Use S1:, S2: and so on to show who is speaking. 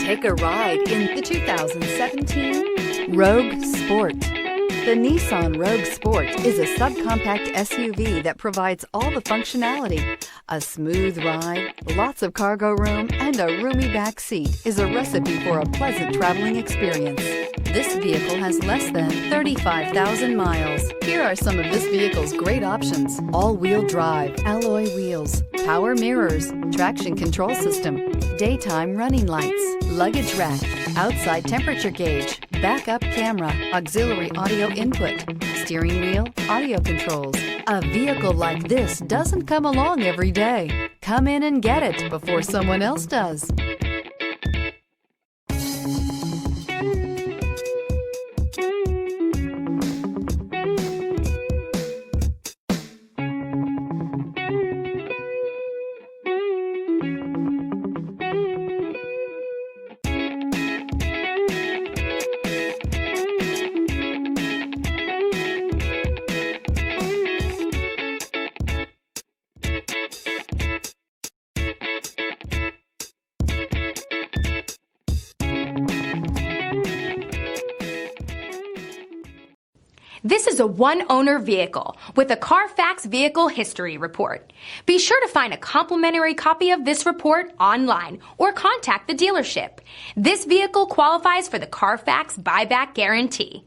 S1: Take a ride in the 2017 Rogue Sport. The Nissan Rogue Sport is a subcompact SUV that provides all the functionality. A smooth ride, lots of cargo room, and a roomy back seat is a recipe for a pleasant traveling experience. This vehicle has less than 35,000 miles. Here are some of this vehicle's great options: all-wheel drive, alloy wheels, power mirrors, traction control system, daytime running lights, luggage rack, outside temperature gauge, backup camera, auxiliary audio input, steering wheel audio controls. A vehicle like this doesn't come along every day. Come in and get it before someone else does.
S2: This is a one-owner vehicle with a Carfax Vehicle History Report. Be sure to find a complimentary copy of this report online or contact the dealership. This vehicle qualifies for the Carfax Buyback Guarantee.